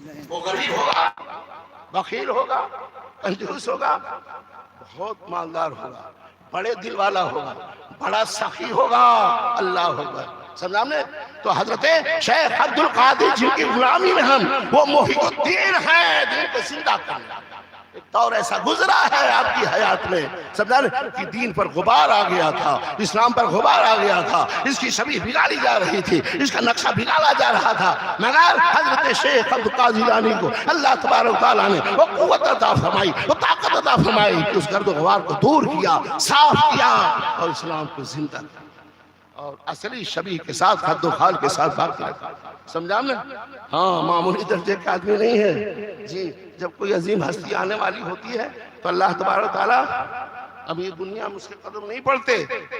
वो गरीब होगा, बखील होगा, कंजूस होगा, बहुत मालदार होगा, बड़े दिल वाला होगा, बड़ा सखी होगा। अल्लाह अकबर। समझा हमने? तो हजरत शेख अब्दुल कादिर जिनकी गुलामी में हम, वो मोहिउद्दीन है, दीन को जिंदा करना। एक दौर ऐसा गुजरा है आपकी हयात में, समझा कि दीन पर गुबार आ गया था, इस्लाम पर गुबार आ गया था, इसकी छवि बिगाड़ी जा रही थी, इसका नक्शा बिगाड़ा जा रहा था, मगर हजरत शेख अब्दुल कादिर जिलानी को अल्लाह तबारक तआला ने वो कुव्वत अता फरमाई, वो ताकत अता फरमाई कि उस गर्द गुबार को दूर किया, साफ किया और इस्लाम को जिंदा किया और असली शबी के साथ, हद्दो खाल के साथ बाकी रखा। समझा हमने? हाँ, मामूली दर्जे का आदमी नहीं है जी। जब कोई अजीम हस्ती आने वाली होती है तो अल्लाह तबारक तआला अब ये दुनिया में उसके कदम नहीं पड़ते,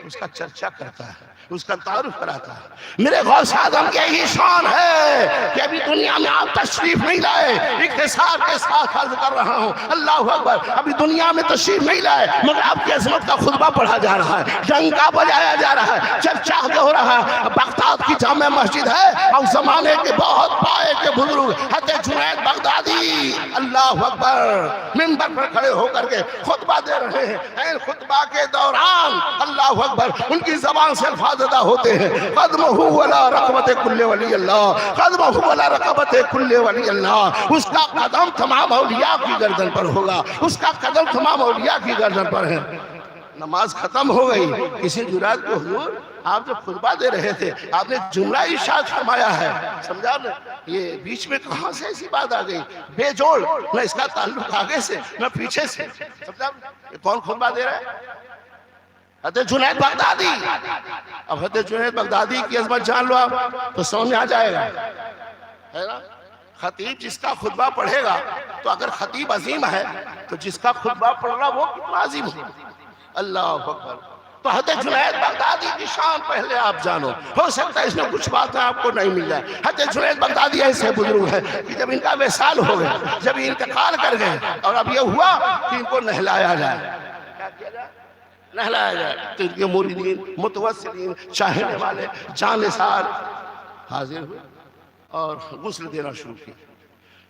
उसका चर्चा करता है, उसका तारुफ कराता है। मेरे गौस आज़म की यही शान है कि अभी दुनिया में आप तशरीफ नहीं लाए, इख्तिसार के साथ अर्ज कर रहा हूँ, अल्लाह अकबर, अभी दुनिया में तशरीफ नहीं लाए मगर आपकी अजमत का खुतबा पढ़ा जा रहा है, डंका बजाया जा रहा है, चर्चा हो रहा है। बगदाद की जामे मस्जिद है और जमाने के बहुत पाए के बुजुर्ग हज़रत जुनैद बगदादी अल्लाह अकबर मिंबर पर खड़े होकर के खुतबा दे रहे हैं। खुतबा के दौरान अल्लाह अकबर उनकी जबान से अल्फाज अदा होते हैं, कदमहु वला रक़बत कुल्ले वली अल्लाह, कदमहु वला रक़बत कुल्ले वली अल्लाह। उसका कदम तमाम औलिया की गर्दन पर होगा, उसका कदम तमाम औलिया की गर्दन पर है। नमाज खत्म हो गई, किसी जुरात को हुजूर आप जब खुतबा दे रहे थे आपने जुमला इरशाद फरमाया है, समझा ना? ये बीच में कहां से ऐसी बात आ गई बेजोड़, न इसका ताल्लुक आगे से न पीछे से, समझा? ये कौन खुतबा दे रहा है? हज़रत जुनैद बगदादी। अब हज़रत जुनैद बगदादी की अजमत जान लो आप तो समझ में आ जाएगा, है ना? खतीब जिसका खुतबा पढ़ेगा, तो अगर खतीब अजीम है तो जिसका खुतबा पढ़ रहा वो कितना अजीम है। अल्लाह अकबर। तो हज़रत जुनैद बगदादी की शान पहले आप जानो, हो सकता है इसमें कुछ बातें आपको नहीं मिल जाए। हज़रत जुनैद बगदादी ऐसे बुजुर्ग है कि जब इनका वसाल हो गया, जब इंतकाल कर गए और अब यह हुआ कि इनको नहलाया जाए, क्या किया जाए? नहलाया जाए। तो इनके मुरीदीन, मुतवस्सिलीन, चाहने वाले, जानिसार हाजिर हुए और गुस्ल देना शुरू किया।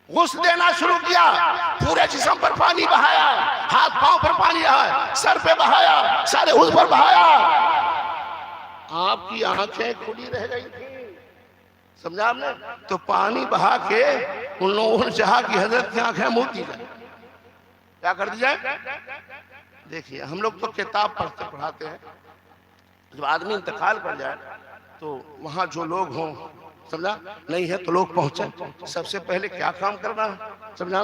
गुस्ल देना शुरू किया, पूरे जिस्म पर पानी बहाया, हाथ पांव पर पानी बहाया, सर पे बहाया, सारे उस पर बहाया। आपकी आंखें खुली रह गई थी, समझा आपने? तो पानी बहा के उन लोगों ने चाहा कि हजरत की आंखें मूंद दी जाए। क्या कर दी जाए? देखिए, हम लोग तो किताब पढ़ाते हैं, जब आदमी इंतकाल कर जाए तो वहां जो लोग हों, समझा, नहीं है तो लोग पहुंचे, सबसे पहले क्या काम करना है, समझा?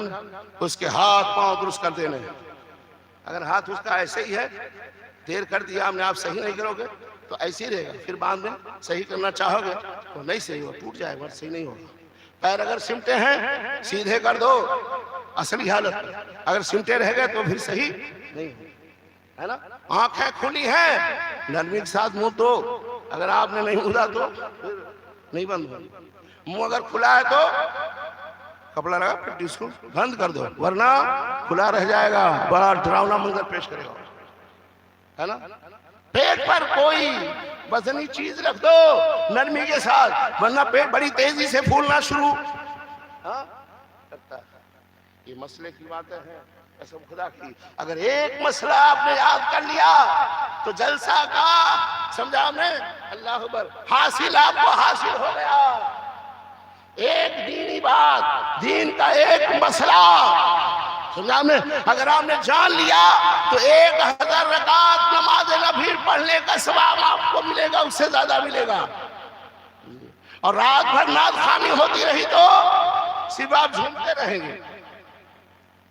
उसके हाथ पांव दुरुस्त कर देने। अगर हाथ उसका ऐसे ही है, देर कर दिया हमने, आप सही नहीं करोगे तो ऐसे ही रहेगा, फिर बाद में सही करना चाहोगे तो नहीं सही होगा, टूट जाएगा, सही नहीं होगा। पैर अगर सिमटे हैं सीधे कर दो, असली हालत। अगर सिमटे रह गए तो फिर सही नहीं, है ना? आंखें खुली हैं, नरमी के साथ मुंह दो, अगर आपने नहीं मुदा तो नहीं बंद हो। मुंह अगर खुला है तो कपड़ा लगा पट्टी उसको बंद कर दो, वरना खुला रह जाएगा, बड़ा डरावना मंजर पेश करेगा, है ना? पेट पर कोई वजनी चीज रख दो नरमी के साथ, वरना पेट बड़ी तेजी से फूलना शुरू करता है। ये मसले की बातें हैं कसम खुदा की। अगर एक मसला आपने याद कर लिया तो जलसा का, समझा हमने, अल्लाह अकबर, हासिल आपको हासिल हो गया। एक दीनी बात, दीन का एक मसला, समझा हमने, अगर आपने जान लिया तो 1000 रकात नमाज नफिल पढ़ने का सवाब आपको मिलेगा, उससे ज्यादा मिलेगा। और रात भर नाद खानी होती रही तो सिर्फ आप झूमते रहेंगे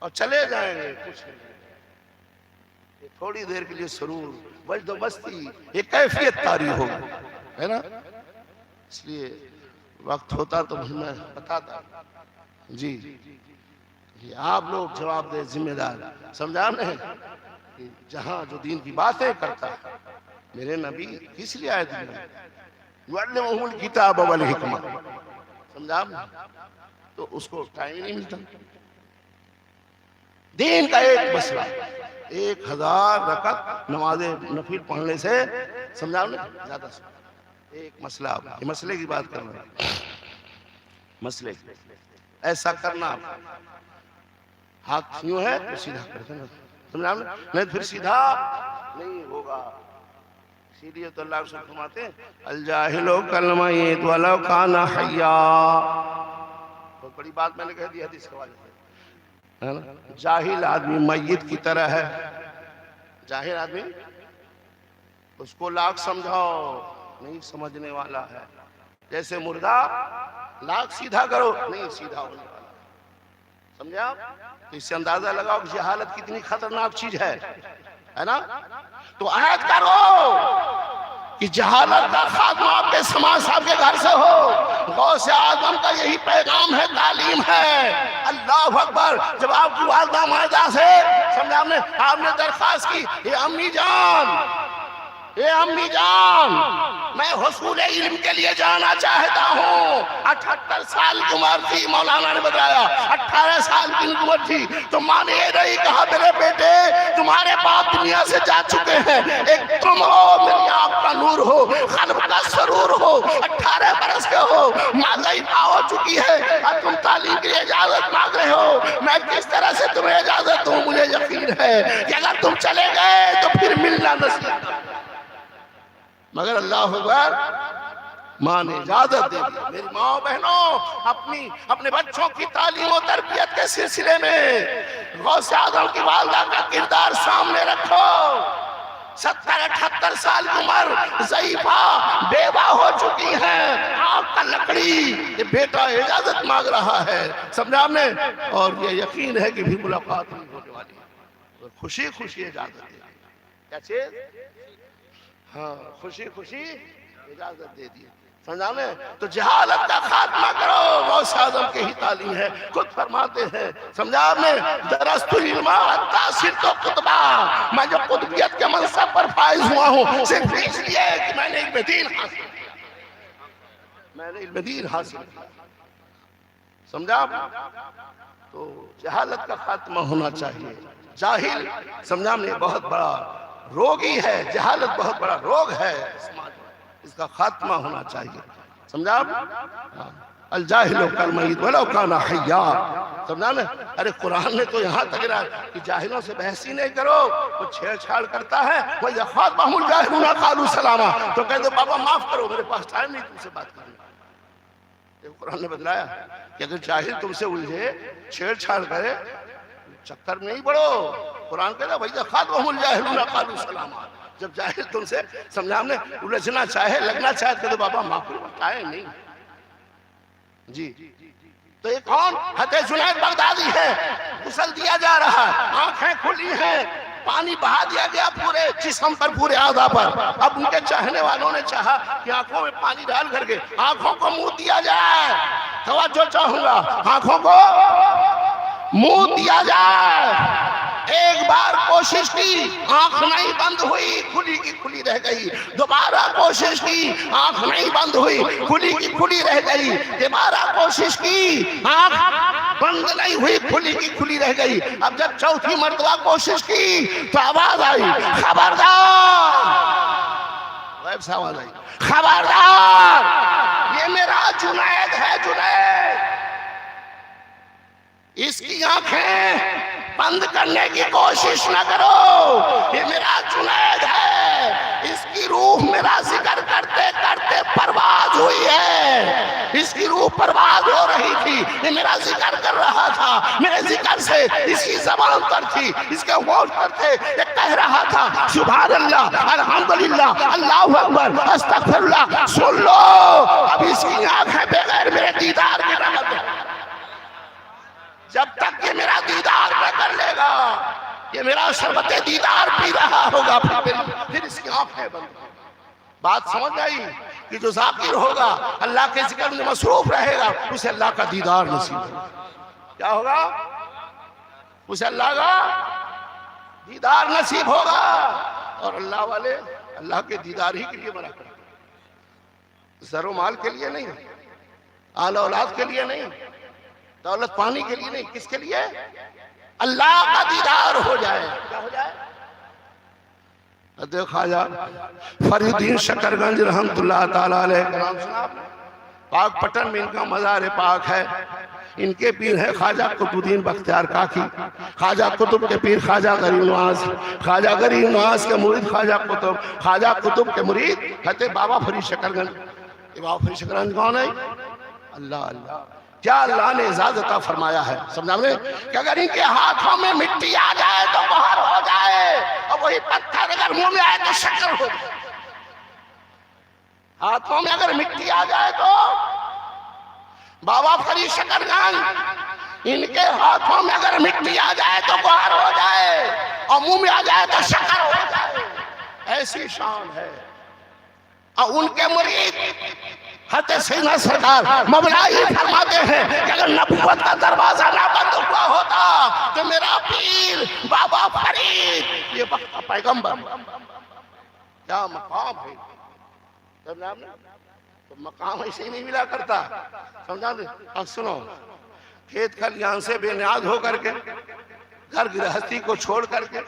और चले जाएंगे, कुछ नहीं। थोड़ी देर के लिए सुरूर, वजद मस्ती, ये कैफियत तारी होगी, है ना? इसलिए वक्त होता तो मैं बताता जी। ये आप लोग जवाब दे, जिम्मेदार, समझा नहीं? जहां जो दीन की बातें करता है, मेरे नबी किस लिए आए दुनिया, युअल्लिमुहुल किताब वल हिकमा, समझा? तो उसको टाइम नहीं मिलता। दीन का एक मसला, 1000 रकात नमाज नफिल पढ़ने से, समझा ना, ज्यादा एक मसला, ये मसले की बात कर रहे हैं। मसले ऐसा करना, हाथ यूं है तो सीधा कर देना, समझा आपने? नहीं फिर सीधा नहीं होगा। इसीलिए तो अल्लाह रसूल फरमाते हैं अल जाहिलो कलमयत वलौ काना हय्या। बहुत बड़ी बात मैंने कह दी हदीस के हवाले से, है ना? जाहिल आदमी मय्यत की तरह है। जाहिल आदमी उसको लाख समझाओ नहीं समझने वाला है। जैसे मुर्दा लाख सीधा करो नहीं सीधा होने वाला, समझे आप? तो इससे अंदाजा लगाओ कि जहालत कितनी खतरनाक चीज है ना? तो अहद करो कि जहालत का खात्मा आपके समाज साहब के घर से हो। गौसे आजम का यही पैगाम है, तालीम है। अल्लाह अकबर। जब आपकी वालदा मायदा से समझा आपने दरख्वास्त की, ये अम्मी जान, ये अम्मी जान, मैं हुसूल इल्म के लिए जाना चाहता हूँ। 78 साल की उम्र थी, मौलाना ने बताया 18 साल की उम्र थी। तो माँ ने ये नहीं कहा मेरे बेटे तुम्हारे बाप दुनिया से जा चुके हैं, एक तुम हो, मेरी आँख का नूर हो, क़ल्ब का सरूर हो, 18 बरस के हो, माँ ज़ईफ़ा हो चुकी है और तुम तालीम के लिए इजाजत मांग रहे हो। मैं किस तरह से तुम्हें इजाजत दूँ? मुझे यकीन है कि अगर तुम चले गए तो फिर मिलना नसीब, मगर अल्लाह अकबर माँ ने इजाजत दे दी। मेरी माँ बहनों, अपने बच्चों की तालीम और तरबियत के सिलसिले में गौसे आज़म की वालदा का किरदार सामने रखो। 70-78 साल की उम्र, ज़ईफ़ा, बेवा हो चुकी हैं, आँख का लकड़ी, ये बेटा इजाजत मांग रहा है, समझा आपने? और ये यकीन है कि भी मुलाकात नहीं होने वाली है। खुशी खुशी इजाजत दे दी, क्या चीज? हाँ, खुशी खुशी इजाजत दे दी, समझा में? तो जहालत का खात्मा करो, गौसे आज़म की ही तालीम है। खुद फरमाते हैं, समझा आपने? दरस्तुल इल्मा तासिर तो कुतबा, मैं जो कुतबियत के मनसब पर फाइज हुआ हूँ सिर्फ इसलिए कि मैंने इल्म दीन हासिल किया, मैंने इल्म दीन हासिल किया, समझा? तो जहालत का खात्मा होना चाहिए। जाहिल समझा आपने बहुत बड़ा रोगी है, जहालत बहुत बड़ा रोग है समाज में, इसका खात्मा होना चाहिए, समझा आप? अल जाहिलो कलमयत वलौ काना हय्या, समझा ना? अरे कुरान ने तो यहाँ तक रहा कि जाहिलों से बहस ही नहीं करो, वो छेड़छाड़ करता है, वो यखातबहुल जाहिलूना क़ालू सलामा, तो कहते बाबा माफ करो मेरे पास टाइम नहीं तुमसे बात करने। कुरान ने बतलाया कि अगर जाहिल तुमसे उलझे, छेड़छाड़ करे, चक्कर में नहीं पड़ो। कुरान कहता भैया खातबहुल जाहिलूना क़ालू सलामा, जब जाहिल तुमसे समझा हमने उलझना चाहे, लगना चाहे, कहते बाबा माफ करो टाइम नहीं जी। तो ये कौन? हज़रत जुनैद बगदादी है, गुस्ल दिया जा रहा है, आंखें खुली हैं, पानी बहा दिया गया पूरे जिस्म पर, पूरे आधा पर। अब उनके चाहने वालों ने चाहा कि आंखों में पानी डाल करके आंखों को मुंह दिया जाए। तवज्जो चाहूंगा, आंखों को मुंह दिया जाए। एक बार कोशिश की, आंख नहीं बंद हुई, खुली की खुली रह गई। दोबारा कोशिश की, आंख नहीं बंद हुई, खुली की खुली रह गई। दोबारा कोशिश की, आंख बंद नहीं हुई, खुली की खुली रह गई। अब जब चौथी मर्तबा कोशिश की तो आवाज आई, खबरदार, गैब से आवाज आई, खबरदार, ये मेरा जुनैद है, जुनैद, इसकी आंखें बंद करने की कोशिश न करो, ये मेरा जुनैद है, इसकी रूह मेरा जिक्र करते करते परवाज हुई है, इसकी रूह परवाज हो रही थी, ये मेरा जिक्र कर रहा था, मेरे जिक्र से इसकी ज़बान पर थी, इसके होंठ पर थे, ये कह रहा था सुभान अल्लाह, अल्हम्दुलिल्लाह, अल्लाहु अकबर, अस्तगफिरुल्लाह। सुन लो, अब इसकी आंखें बगैर मेरे दीदार के न बंद, जब तक ये मेरा दीदार न कर लेगा, ये मेरा शरबत दीदार पी रहा होगा, फिर इसकी आंखें बंद। बात समझ आई कि जो जाकिर होगा, अल्लाह के जिक्र में मसरूफ रहेगा, उसे अल्लाह का दीदार नसीब होगा। क्या होगा? उसे अल्लाह का दीदार नसीब होगा। और अल्लाह वाले अल्लाह के दीदार ही के लिए मना करते, ज़रो माल के लिए नहीं, आल औलाद के लिए नहीं, दौलत पानी के लिए नहीं, किसके लिए? अल्लाह का दीदार हो जाए। क्या हो जाए? देखा जा फरीदुद्दीन शकरगंज रहमतुल्लाह ताला अलैह का नाम सुना आपने? पाक पटन में इनका मज़ार पाक है। इनके पीर है ख्वाजा कुतुबुद्दीन बख्तियार काकी, ख्वाजा कुतुब के पीर ख्वाजा गरीब नवाज, ख्वाजा गरीब नवाज के मुरीद ख्वाजा कुतुब, ख्वाजा कुतुब के मुरीद कहते बाबा फरीद शकरगंज। बाबा फरीद शकरगंज कौन है? अल्लाह अल्लाह, क्या अल्लाह ने इजाजत अता फरमाया है, समझा आपने, कि अगर इनके हाथों में मिट्टी आ जाए तो बाहर हो जाए, और वही पत्थर अगर मुंह में आए तो शक्कर हो जाए। हाथों में अगर मिट्टी आ जाए तो बाबा फरीद शकरगंज, इनके हाथों में अगर मिट्टी आ जाए तो बाहर हो जाए, और मुंह में आ जाए तो शक्कर हो जाए, ऐसी शान है। और उनके मुरीद हते सैयदना सरकार मौला ही फरमाते हैं कि अगर नबूवत का दरवाजा ना बंद हुआ होता तो मेरा पीर बाबा फरीद, ये पैगंबर, क्या मकाम है, समझा आपने? तो मकाम ऐसे ही नहीं मिला करता, समझा? अब सुनो, खेत खलियान से बेनियाज होकर के, घर गृहस्थी को छोड़ करके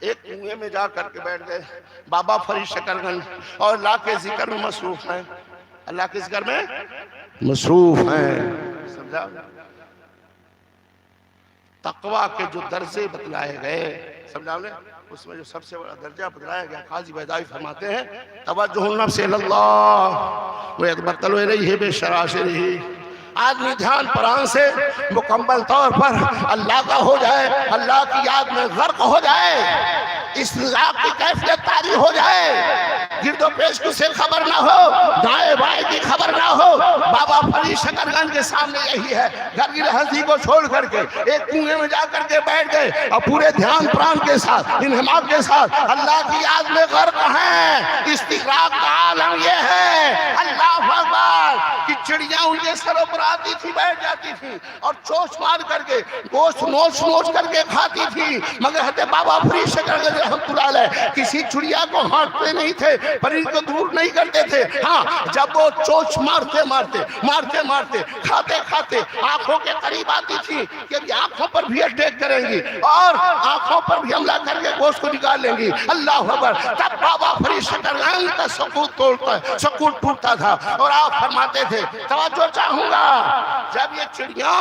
एक कुएं में जा करके बैठ गए बाबा फरीद शकरगंज, और अल्लाह के जिक्र में मसरूफ हैं, अल्लाह के जिक्र में मसरूफ हैं, समझा? तकवा के जो दर्जे बतलाए गए, समझा आपने, उसमें जो सबसे बड़ा दर्जा बतलाया गया, काजी बैदावी फरमाते हैं तवज्जुहुन नफ्स इलल्लाह व यतबत्तलु इलैहि बिशराशिरिही, आदमी ध्यान प्राण से मुकम्मल तौर पर अल्लाह का हो जाए, अल्लाह की याद में गर्क हो जाए, इस रात की कैफियत तारी हो जाए, गिरदो पेश से खबर ना हो, दाएं बाएं की खबर ना हो। बाबा फरीद शकरगंज के सामने यही है, घर की हंसी को छोड़ करके एक कुएं में जा करके बैठ गए और पूरे ध्यान प्राण के साथ, इन्हिमाक के साथ अल्लाह की याद में गर्क हैं। इस्तिग़राक़ का आलम ये है, अल्लाह अकबर, कि चिड़िया उनके सरों पर आती थी, बैठ जाती थी और चोंच मार करके गोश्त नोच नोच करके खाती थी, मगर हते बाबा फरीद शकरगंज रहमतुल्लाह अलैह किसी चिड़िया को हांटते नहीं थे, फरीद को दूर नहीं करते थे। हाँ, जब वो चोंच मारते मारते मारते मारते खाते खाते आंखों के करीब आती थी कि अभी आंखों पर भी अटैक करेंगी और आंखों पर भी हमला करके गोश्त को निकाल लेंगी, अल्लाह अकबर, तब बाबा फरीद शकरगंज का सकूत टूटता था और आप फरमाते थे, तवज्जो चाहूंगा, जब ये चिड़िया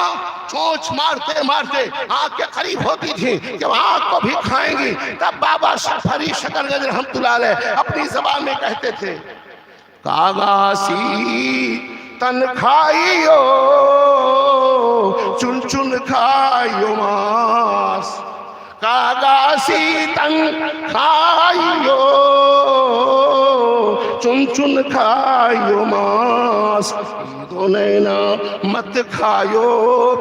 चोंच मारते मारते आंख के करीब होती थी कि आंख को भी खाएंगी, तब बाबा फरीद शकरगंज रहमतुल्लाह अलैह अपनी ज़बान में कहते थे, कागासी तन खाइयो चुन चुन खाइयो मांस, कागासी तन खाइयो चुन चुन खाइयो मांस, दो नैना मत खायो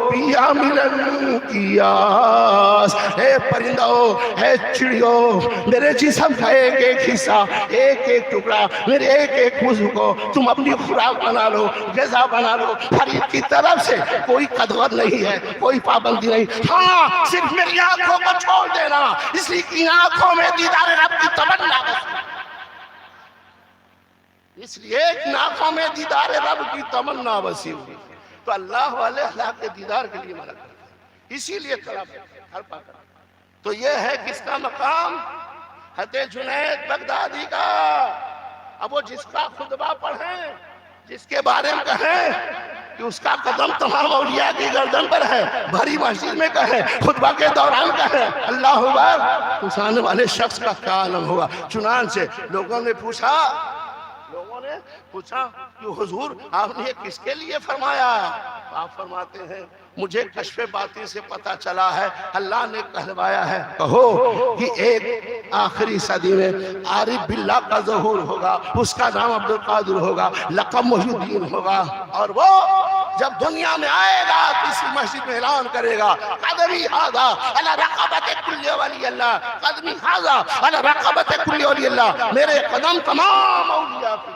पिया मिलन की आस। हे परिंदो, हे चिड़ियो, मेरे जिस्म का एक एक हिस्सा, एक एक टुकड़ा, मेरे एक एक मुझ को तुम अपनी खुराक बना लो, ग़िज़ा बना लो। फरीद की तरफ से कोई कदर नहीं है, कोई पाबंदी नहीं। हाँ, सिर्फ मेरी आंखों को छोड़ देना, इसलिए की आंखों में दीदार रब की तमन्ना, इसलिए एक आंखों में दीदार रब की तमन्ना बसी हुई। तो अल्लाह वाले अल्लाह के दीदार के लिए मना करते हैं, इसीलिए तड़पा कर। तो ये है किसका मकाम? हते जुनैद बगदादी का। अब वो जिसका खुतबा पढ़े, जिसके बारे में कहें कि उसका कदम तमाम औलिया की गर्दन पर है, भरी मस्जिद में कहे, खुतबा के दौरान कहे, अल्लाह अकबर, उस आने वाले शख्स का क्या आलम होगा। चुनांचे लोगों ने पूछा कि हुजूर आपने ये किसके लिए फरमाया? आप फरमाते हैं, मुझे कश्फ़े बाती से पता चला है, अल्लाह ने कहलवाया है, कहो कि एक आखिरी सदी में आरिफ बिल्लाह का ज़हूर होगा, उसका नाम अब्दुल कादिर होगा, लक़ब मुहीउद्दीन होगा, और वो जब दुनिया में आएगा किसी मस्जिद में ऐलान करेगा, कदमी हाज़ा अला रक़बत कुल्ली वली अल्लाह, कदमी हाज़ा अला रक़बत कुल्ली वली अल्लाह, मेरे कदम तमाम औलिया की,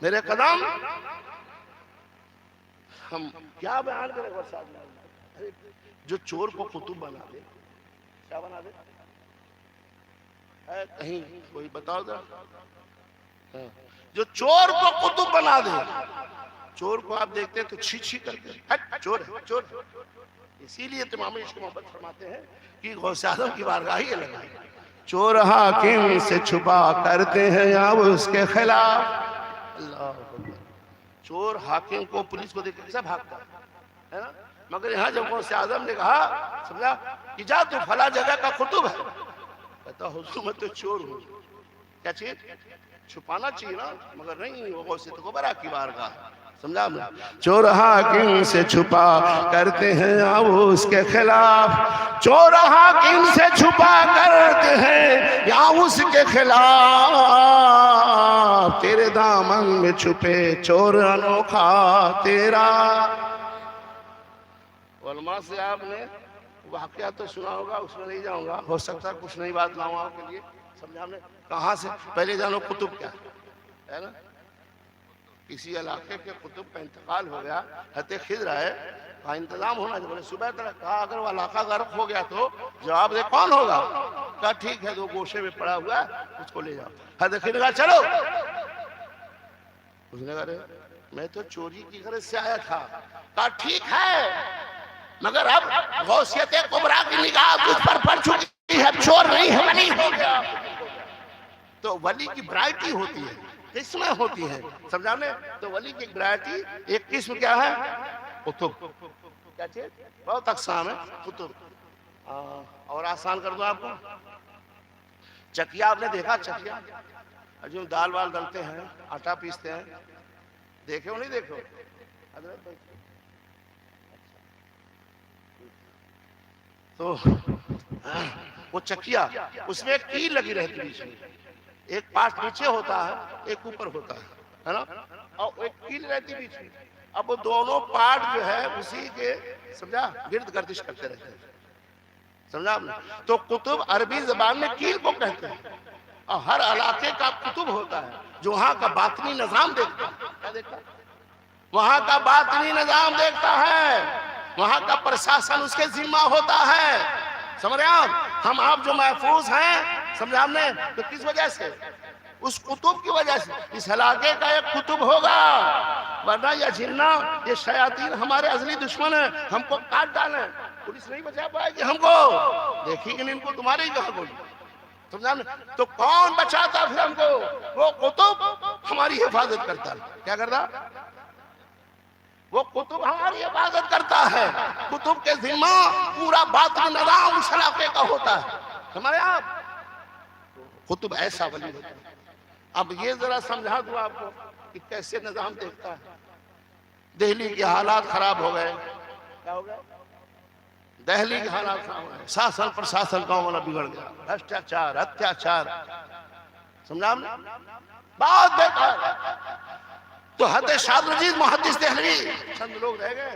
मेरे कदम। हम क्या बयान करें? जो चोर को कुतुब बना दे, क्या बना दे? है कहीं कोई बताओ जरा। जो चोर को कुतुब बना दे, चोर को आप देखते हैं तो छी छी करके, हट चोर है, चोर है। इसीलिए इमाम इश्क़ मोहब्बत फरमाते हैं कि गौसे आज़म की बारगाह ही अलग है। चोर हाकिम से छुपा करते हैं या वो उसके खिलाफ, चोर हाकिम को, पुलिस को देख के कैसा भागता है ना। मगर यहाँ जब गौसे आजम ने कहा, समझा, कि जा तू फला जगह का कुतुब है, कहता हुजूर मैं तो चोर हूँ। क्या चाहिए? छुपाना चाहिए ना, मगर नहीं, वो गौसे तो बरा की बारगाह, समझा। चोर हाकिम से छुपा करते हैं या वो उसके खिलाफ, चोर हाकिम से छुपा करते हैं या उसके खिलाफ, तेरे दामन में छुपे चोर अनोखा तेरा। उलमा से आपने वाकया तो सुना होगा, उसमें नहीं जाऊंगा, हो सकता है कुछ नई बात लाऊं आपके लिए, समझा आपने। कहाँ से? पहले जानो कुतुब क्या है ना। किसी इलाके के कुतुब का इंतकाल हो गया, हते खिद रहा है, वहाँ इंतजाम होना चाहिए। बोले सुबह तक कहा अगर वो इलाका गर्क हो गया तो जवाब दे कौन होगा? कहा ठीक है, दो गोशे में पड़ा हुआ है, उसको ले जाओ। हते खिद कहा चलो। उसने कहा मैं तो चोरी की गरज से आया था। कहा ठीक है, मगर अब गौसियत कुबरा की निगाह तुझ पर पड़ चुकी है, चोर नहीं है, वली हो गया। तो वली की वैरायटी होती है, किस्में होती हैं, समझा ने। तो वली की वैरायटी, एक किस्म क्या है? कुतुब। क्या चीज? बहुत अक़साम है कुतुब। और आसान कर दो आपको, चकिया आपने देखा? चकिया जो दाल वाल डालते हैं, आटा पीसते हैं, देखे हो नहीं देखो? तो वो चकिया, उसमें एक कील लगी रहती बीच में, एक पार्ट नीचे होता है, एक ऊपर होता है ना, और एक कील रहती बीच में। अब वो दोनों पार्ट जो है उसी के, समझा, गिर्द गर्दिश करते रहते हैं, समझा आपने। तो कुतुब अरबी जबान में कील को कहते हैं, और हर इलाके का कुतुब होता है जो वहां का बातनी निजाम देखता है। क्या देखता है? वहां का बातनी निजाम देखता है, वहां का प्रशासन उसके जिम्मा होता है। समझ रहे आप? हम आप जो महफूज हैं, समझा हमने, तो किस वजह से? उस कुतुब की वजह से। इस इलाके का एक कुतुब होगा, वरना ये जिन्ना, ये शयातीन हमारे असली दुश्मन है, हमको काट डाले, पुलिस नहीं बचा पाएगी हमको, देखेगी नहीं इनको, तुम्हारे ही कहा कोई, समझा हमने। तो कौन बचाता फिर हमको? वो कुतुब हमारी हिफाजत करता। क्या करता? वो कुतुब हमारी इबादत करता है। कुतुब के जिम्मा पूरा बातिनी निजाम उस इलाके का होता है, समझ आप। कुतुब ऐसा वली होता है। अब ये जरा समझा दूं आपको कि कैसे निजाम देखता है। दिल्ली के हालात खराब हो गए। क्या हो गया? दिल्ली के हालात खराब हो गए, शासन प्रशासन का वाला बिगड़ गया, भ्रष्टाचार, अत्याचार, समझा आपने, बहुत बेकार। तो हद शाहरुजीज मुहद्दिस देहलवी, चंद लोग रह गए,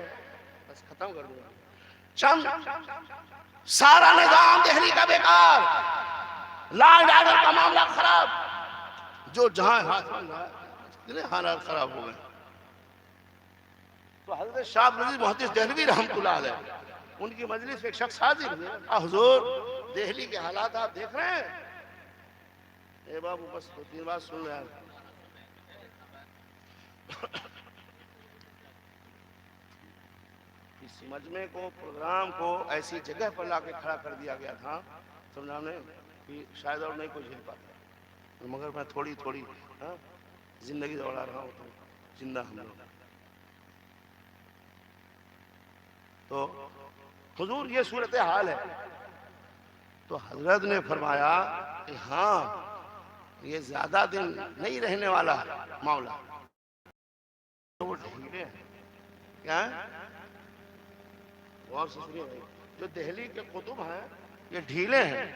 बस खत्म कर दूंगा। चंद, सारा निजाम दिल्ली का बेकार, लॉ एंड ऑर्डर का मामला खराब, जो जहां हालात खराब हो गए। तो हजरत शाहरुजीज मुहद्दिस देहलवी रहमतुल्लाह अलैह, उनकी मजलिस में एक शख्स हाजिर हुए, हुजूर दिल्ली के हालात आप देख रहे हैं? ए बाबू बस 2-3 बात सुन रहे हैं। इस मजमे को, प्रोग्राम को ऐसी जगह पर लाके खड़ा कर दिया गया था, समझा ने, कि शायद और नहीं कोई झेल पाता, मगर मैं थोड़ी थोड़ी जिंदगी दौड़ा रहा हूँ, तो जिंदा हम लोग। तो हुजूर ये सूरत हाल है। तो हजरत ने फरमाया कि हाँ, ये ज्यादा दिन नहीं रहने वाला मामला। तो वो ढीले हैं, क्या है? गौर से सुनिए, जो दिल्ली के कुतुब हैं ये ढीले हैं,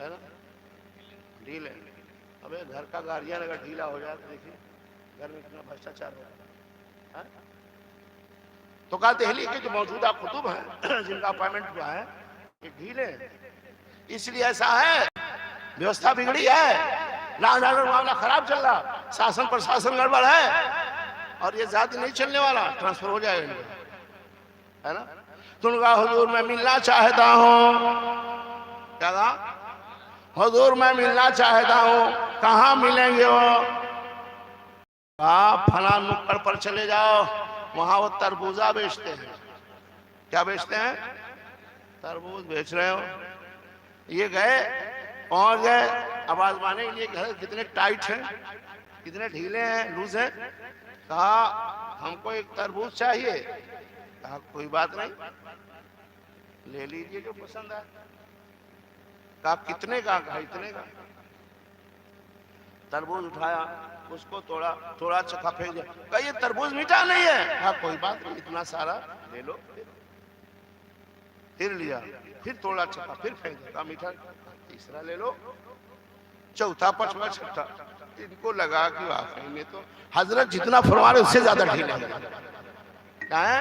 है ना, ढीले। अबे घर का गार्जियन अगर ढीला हो जाए तो देखिए घर में कितना भ्रष्टाचार हो रहा है। तो कहा दिल्ली के जो मौजूदा कुतुब हैं जिनका अपॉइंटमेंट हुआ है ये ढीले हैं, इसलिए ऐसा है, व्यवस्था बिगड़ी है, लॉ एंड ऑर्डर मामला खराब चल रहा, शासन प्रशासन गड़बड़ है, और ये ज्यादा नहीं चलने वाला, ट्रांसफर हो जाएगा, है ना। तुमने कहा हुजूर मैं मिलना चाहता हूँ। क्या कहा? हुजूर मैं मिलना चाहता हूँ। कहाँ मिलेंगे वो? आप फलां नुक्कड़ पर चले जाओ, वहां वो तरबूजा बेचते हैं। क्या बेचते हैं? तरबूज बेच रहे हो। ये गए, पहुंच गए, अब आजमाने के लिए घर कितने टाइट हैं, कितने ढीले हैं, लूज हैं। कहा हमको एक तरबूज चाहिए। कहा कोई बात नहीं, ले लीजिए जो पसंद आए। कहा कितने का? कहा इतने का। तरबूज उठाया, उसको तोड़ा, थोड़ा चखा फेंक दिया। कहा ये तरबूज मीठा नहीं है। कहा कोई बात नहीं, इतना सारा ले लो। फिर लिया, फिर तोड़ा चखा, फिर फेंक दिया। कहा मीठा। तीसरा ले लो, चौथा, पांचवा, छठा। इनको लगा कि वाकई में तो हजरत जितना फरमा रहे उससे ज्यादा ढीले हैं। क्या है?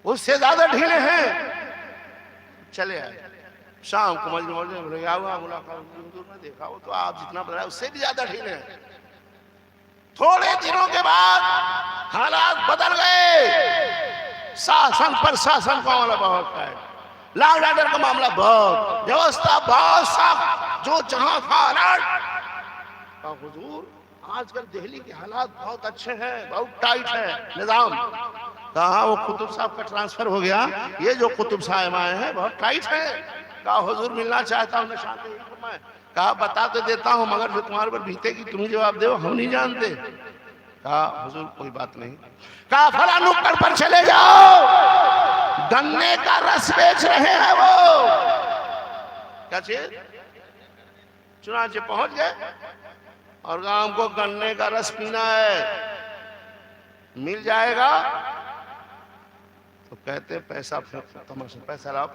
उससे ज्यादा ढीले हैं। चले आए शाम को मजलिस में, क्या हुआ? मुलाकात में देखा वो तो आप जितना बताया उससे भी ज्यादा ढीले हैं। थोड़े दिनों के बाद हालात बदल गए। शासन पर शासन का मामला बहुत है, लॉ एंड ऑर्डर का मामला बहुत, व्यवस्था बहुत सख्त, जो जहां था अलर्ट। हुजूर आजकल दिल्ली के हालात बहुत अच्छे हैं, बहुत टाइट है निजाम। कहा वो कुतुब साहब का ट्रांसफर हो गया, ये जो कुतुब साहब आए हैं बहुत टाइट है। कहा हुजूर मिलना चाहता हूँ। कहा बता तो देता हूँ, मगर जो तुम्हारे पर बीतेगी तुम ही जवाब दो, हम नहीं जानते। कहा हुजूर कोई बात नहीं। कहा फला नुक्कड़ पर चले जाओ, गन्ने का रस बेच रहे हैं वो। क्या चीज? चुनाचे पहुंच गए और गांव को गन्ने का रस पीना है, मिल जाएगा? तो कहते पैसा, तमाशा, पैसा लाओ।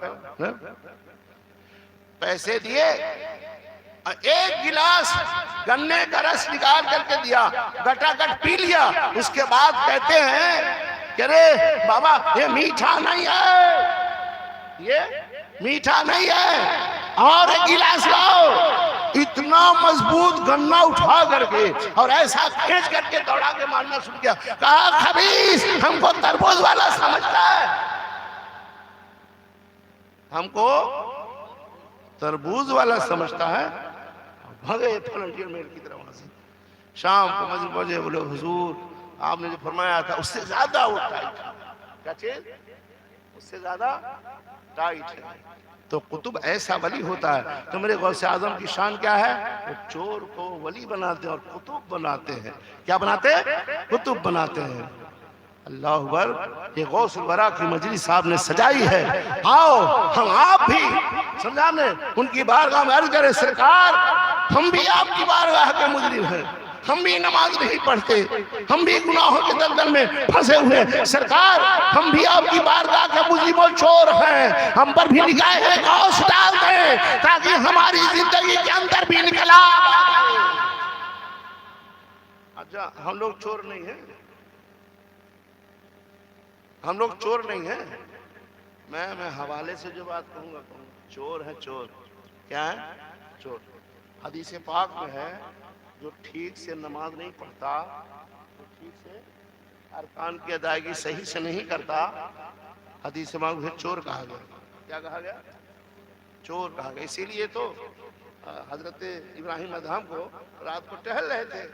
पैसे दिए, एक गिलास गन्ने का रस निकाल करके दिया, गटागट पी लिया। उसके बाद कहते हैं कि अरे बाबा ये मीठा नहीं है, ये मीठा नहीं है, और एक गिलास लाओ। इतना मजबूत गन्ना उठा करके और ऐसा खींच करके दौड़ा के मारना शुरू किया। कहा खबीस हमको तरबूज वाला समझता है, हमको तरबूज वाला समझता है। भगे फलंटियर मेल की तरफ वहां से। शाम को मस्जिद पहुंचे, बोले हुजूर आपने जो फरमाया था उससे ज्यादा वो टाइट। क्या चीज? उससे ज्यादा टाइट है। तो कुतुब ऐसा वली होता है। तो मेरे गौसे आजम की शान क्या है? वो चोर को वली बनाते हैं और कुतुब बनाते हैं। क्या बनाते हैं? कुतुब बनाते हैं। अल्लाह अकबर। ये गौसुल वरा की मजलिस साहब ने सजाई है। आओ हम आप भी समझा ने उनकी बारगाह में अर्ज करें, सरकार हम भी आपकी बारगाह के मुजरिम हैं, हम भी नमाज नहीं पढ़ते, हम भी गुनाहों के दलदल में फंसे हुए। सरकार हम भी आपकी बारगाह के मुजरिम और चोर हैं, हम पर भी निगाहें गौस डाल दें ताकि हमारी जिंदगी के अंदर भी इनकलाब आए। अच्छा हम लोग चोर नहीं हैं, हम लोग चोर नहीं हैं। मैं हवाले से जो बात कहूंगा चोर है, चोर। क्या है? चोर। हदीस पाक में है जो ठीक से नमाज नहीं पढ़ता, जो ठीक से अरकान की अदायगी सही से नहीं करता, हदीस पाक में चोर कहा गया। क्या कहा गया? चोर कहा गया। इसीलिए तो हजरत इब्राहिम अदहम को रात को टहल रहे थे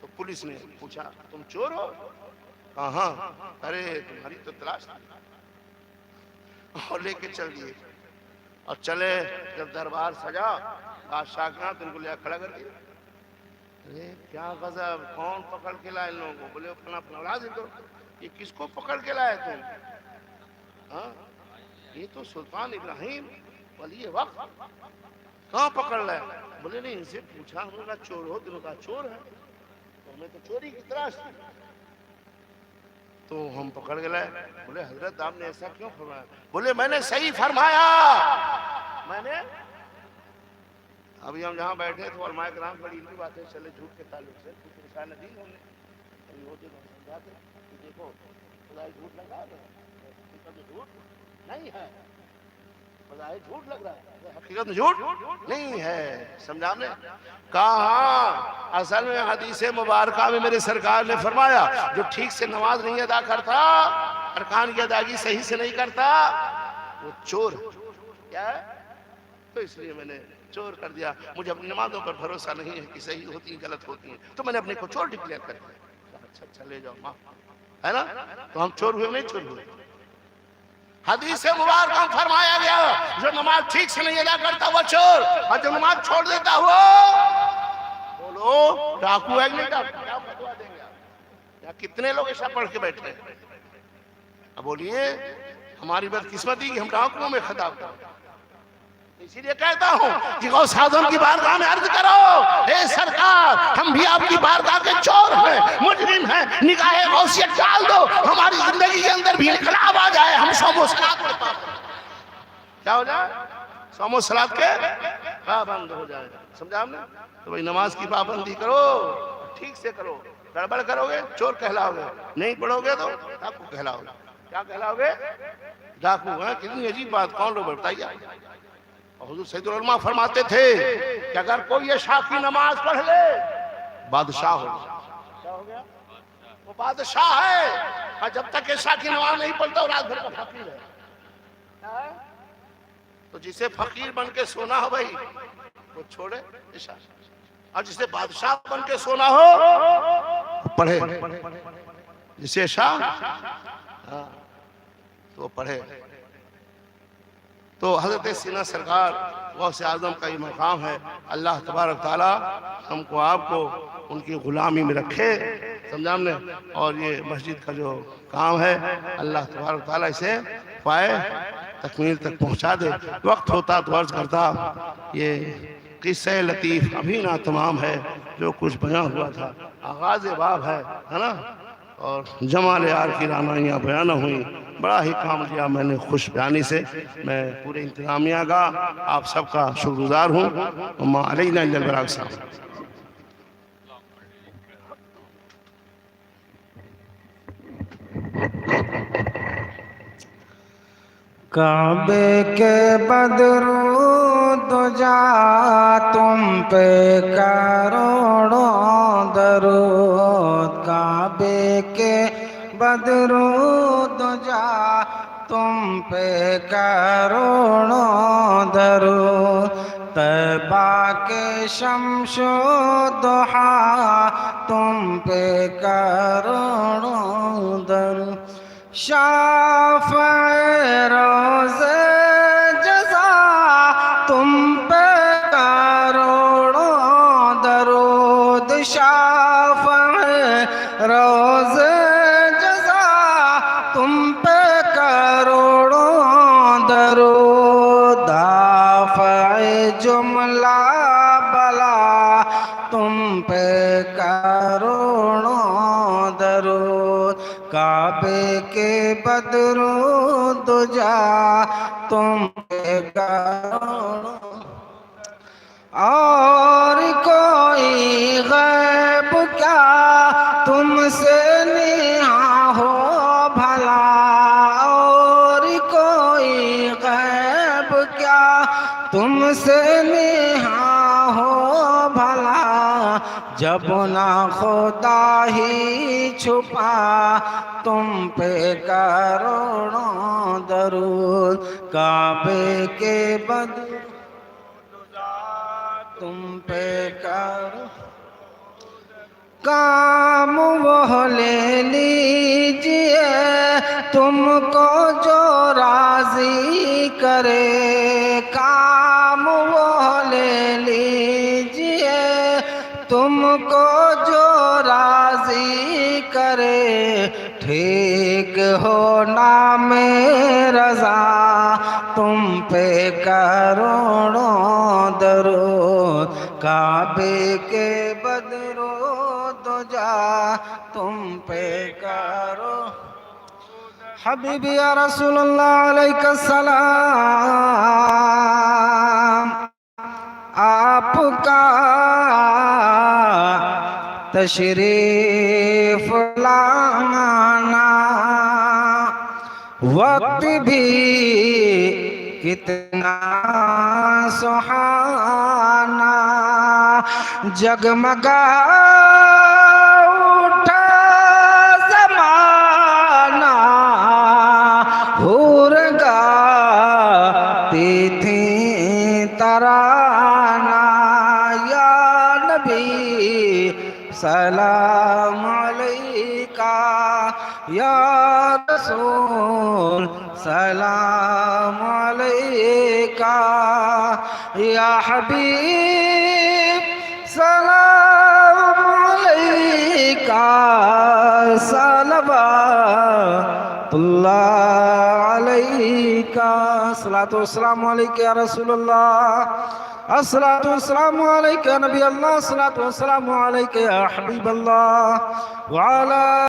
तो पुलिस ने पूछा तुम चोर हो? कहा अरे तुम्हारी तो तलाश और लेके चल दिए। और चले जब दरबार सजा, बादशाह का तो इनको लिया खड़ा कर दिया। अरे क्या गजब, कौन पकड़ के लाए इन लोगों को? बोले अपना अपना दो। ये किसको पकड़ के लाए तुम? हाँ ये तो सुल्तान इब्राहिम वली वक्त। कहाँ पकड़ लाए? बोले नहीं इनसे पूछा, हमने कहा चोर हो, तुमने कहा चोर है, तो हमें तो चोरी की तलाश थी, तो हम पकड़ के लाए। बोले हजरत आपने ऐसा क्यों फरमाया? बोले मैंने सही फरमाया। मैंने अभी हम जहाँ बैठे थे और माइक राम बड़ी इनकी बातें चले झूठ के ताल्लुक से, नदी हमने अभी होते समझाते देखो खुदाई झूठ लग रहा है, झूठ नहीं है, खुदाई झूठ लग रहा है, हकीकत में झूठ नहीं है। समझा आपने? कहा असल में हदीस मुबारका में मेरे सरकार ने फरमाया जो ठीक से नमाज नहीं अदा करता, अरकान की अदायगी सही से नहीं करता, वो चोर है। क्या है? तो इसलिए मैंने चोर कर दिया। मुझे अपनी नमाजों पर भरोसा नहीं है कि सही होती है गलत होती है, तो मैंने अपने को चोर डिक्लेयर कर दिया। अच्छा अच्छा ले जाओ माफ, है ना? तो हम चोर हुए नहीं? चोर हुए। हदीस मुबारक में फरमाया गया जो नमाज ठीक से नहीं अदा करता वो चोर, और जो नमाज छोड़ देता वो बोलो डाकू है। नहीं डाकू? क्या फतवा देंगे आप? यहाँ कितने लोग ऐसा पढ़ के बैठे हैं? अब बोलिए हमारी बदकिस्मती कि हम डाकुओं में खिताब करें। इसीलिए कहता हूं कि गौस आज़म की बारगाह में अर्ज करो, हे सरकार हम भी आपकी बारगाह के चोर हैं, मुजरिम हैं, निगाहे गौसियत डाल दो, हमारी जिंदगी के अंदर भी इनकलाब आ जाए, हम सोमो सलात के क्या हो जाए, सोमो सलात के पाबंद हो जाए। समझा आपने? तो भाई नमाज की पाबंदी करो, ठीक से करो, गड़बड़ करोगे चोर कहलाओगे, नहीं पढ़ोगे तो डाकू कहलाओगे। क्या कहलाओगे? डाकू। है कितनी अजीब बात, कौन लोग बताइए। हुजूर सैयदुल उलमा फरमाते थे कि अगर कोई ये शाह की नमाज पढ़ ले बादशाह हो गया। क्या हो गया? वो बादशाह है। और जब तक ये शाह की नमाज नहीं पढ़ता रात भर का फकीर है। तो जिसे फकीर बन के सोना हो भाई वो छोड़े ईशा, और जिसे बादशाह बन के सोना हो पढ़े। जिसे शाह तो पढ़े। तो हजरत सीना सरकार गौसे आज़म का ये मकाम है। अल्लाह तबारक ताला हमको आपको उनकी गुलामी में रखे, समझा हमने। और ये मस्जिद का जो काम है अल्लाह तबारक ताला इसे पाए तकमील तक पहुंचा दे। वक्त होता तो अर्ज करता ये किस्से लतीफ़ अभी ना तमाम है, जो कुछ बना हुआ था आगाज़ बाब है ना। और जमाल यार की रानाइयाँ बयान हुई, बड़ा ही काम लिया मैंने खुश बयानी से। मैं पूरे इंतजामिया का आप सबका शुक्रगुजार हूँ। अम्मा अलैना इल्लल बलाग साहब। काबे के बदरूद जा तुम पे करोड़ों दरूद, काबे के बदरूद जा तुम पे करोड़ों दरूद, तैबा के शम्शो दुहा तुम पे करोड़ों दरूद, शाफ़ए रोज़े जज़ा तुम पे करोड़ों दरूद, शाफ़ए रोज़े जज़ा तुम पे करोड़ों दरूद, दाफ़ए जुमला बला तुम पे करोड़ों दरूद, काबे के बदरूद जा तुम पे करोड़ों। और कोई गैब क्या तुमसे नेहा हो भला, और कोई गैब क्या तुमसे नेहा हो भला, जब ना खुदा ही छुपा तुम पे करोड़ों दरूद, काबे के बदरूद तुम पे करो। काम वो ले लीजिए तुमको जो राजी करे, काम वो ले लीजिए तुमको जो राजी करे, ठीक हो नाम रज़ा तुम पे करोड़ों दरूद, काबे के बदरूद जा तुम पे करो। हबीबी या रसूलुल्लाह अलैका सलाम, आपका तशरीफ लाना वक्त भी कितना सुहाना, जगमगा उठा ज़माना, हूर गाती थी तराना, या नबी सलाम अलैका, या रसूल सलाम अलैका, या हबीब सलाम अलैका, সালাওয়াতুল্লাহ আলাইকা সালাতু ওয়াসসালামু আলাইকা ইয়া রাসূলুল্লাহ আসসালাতু ওয়াসসালামু আলাইকা নবী আল্লাহ সালাতু ওয়াসসালামু আলাইকা ইয়া হাবিবাল্লাহ ওয়া আলা